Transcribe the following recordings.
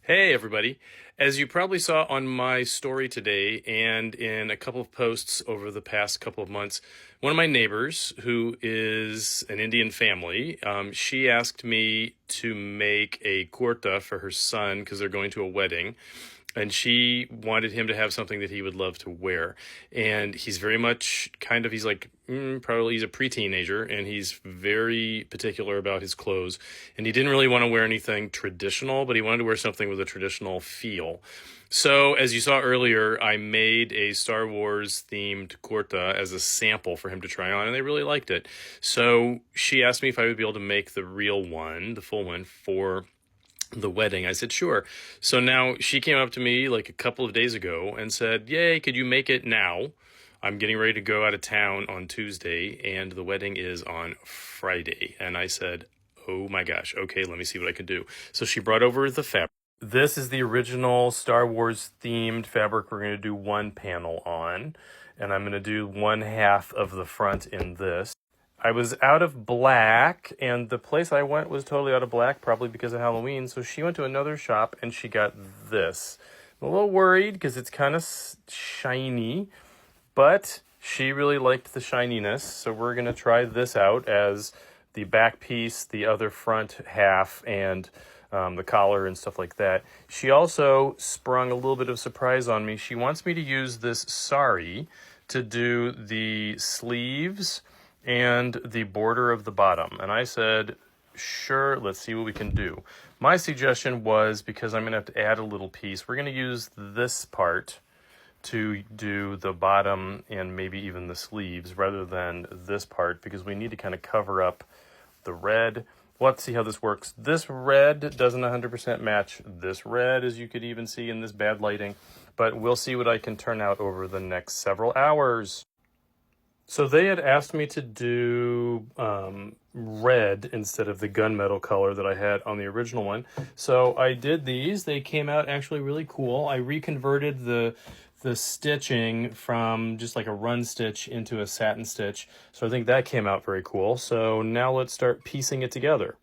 Hey, everybody. As you probably saw on my story today and in a couple of posts over the past couple of months, one of my neighbors, who is an Indian family, she asked me to make a kurta for her son because they're going to a wedding. And she wanted him to have something that he would love to wear. And he's very much he's like, probably he's a pre-teenager, and he's very particular about his clothes. And he didn't really want to wear anything traditional, but he wanted to wear something with a traditional feel. So, as you saw earlier, I made a Star Wars themed kurta as a sample for him to try on, and they really liked it. So, she asked me if I would be able to make the real one, the full one, for the wedding. I said, sure. So now she came up to me like a couple of days ago and said, yay, could you make it now? I'm getting ready to go out of town on Tuesday, and the wedding is on Friday. And I said, oh my gosh, okay, let me see what I can do. So she brought over the fabric. This is the original Star Wars themed fabric we're going to do one panel on, and I'm going to do one half of the front in this. I was out of black, and the place I went was totally out of black, probably because of Halloween, so she went to another shop, and she got this. I'm a little worried, because it's kind of shiny, but she really liked the shininess, so we're going to try this out as the back piece, the other front half, and the collar and stuff like that. She also sprung a little bit of surprise on me. She wants me to use this sari to do the sleeves and the border of the bottom. And I said, sure, let's see what we can do. My suggestion was, because I'm going to have to add a little piece, we're going to use this part to do the bottom and maybe even the sleeves rather than this part, because we need to kind of cover up the red. Let's see how this works. This red doesn't 100% match this red, as you could even see in this bad lighting, but we'll see what I can turn out over the next several hours. So they had asked me to do red instead of the gunmetal color that I had on the original one. So I did these. They came out actually really cool. I reconverted the stitching from just like a run stitch into a satin stitch. So I think that came out very cool. So now let's start piecing it together.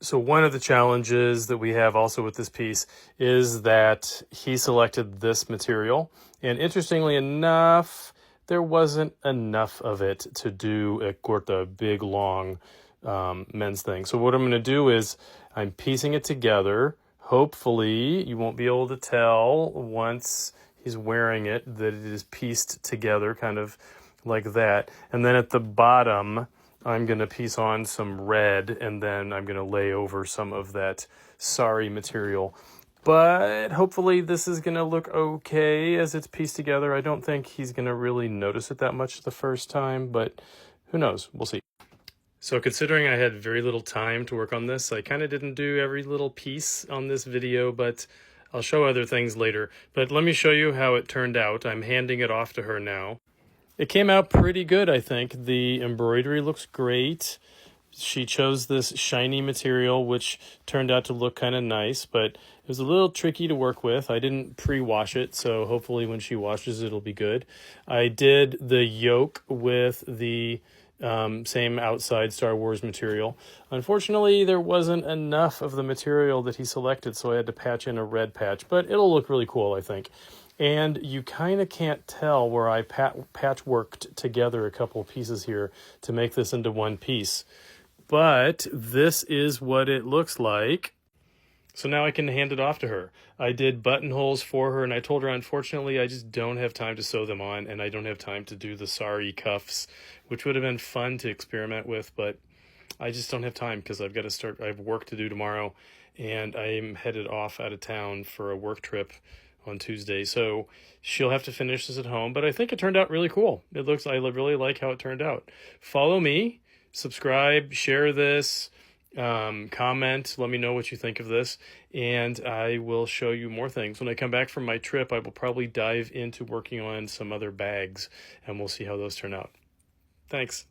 So one of the challenges that we have also with this piece is that he selected this material. And interestingly enough, there wasn't enough of it to do a kurta, big, long men's thing. So what I'm going to do is I'm piecing it together. Hopefully you won't be able to tell once he's wearing it that it is pieced together kind of like that. And then at the bottom, I'm going to piece on some red, and then I'm going to lay over some of that sari material. But hopefully this is going to look okay as it's pieced together. I don't think he's going to really notice it that much the first time, but who knows? We'll see. So considering I had very little time to work on this, I kind of didn't do every little piece on this video, but I'll show other things later. But let me show you how it turned out. I'm handing it off to her now. It came out pretty good, I think. The embroidery looks great. She chose this shiny material, which turned out to look kind of nice, but it was a little tricky to work with. I didn't pre-wash it, so hopefully when she washes it, it'll be good. I did the yoke with the same outside Star Wars material. Unfortunately, there wasn't enough of the material that he selected, so I had to patch in a red patch, but it'll look really cool, I think. And you kind of can't tell where I patchworked together a couple of pieces here to make this into one piece. But this is what it looks like. So now I can hand it off to her. I did buttonholes for her, and I told her, unfortunately, I just don't have time to sew them on, and I don't have time to do the sari cuffs, which would have been fun to experiment with, but I just don't have time because I've got to start. I have work to do tomorrow, and I'm headed off out of town for a work trip on Tuesday, so she'll have to finish this at home, but I think it turned out really cool. I really like how it turned out. Follow me, subscribe, share this, comment, let me know what you think of this, and I will show you more things. When I come back from my trip, I will probably dive into working on some other bags, and we'll see how those turn out. Thanks.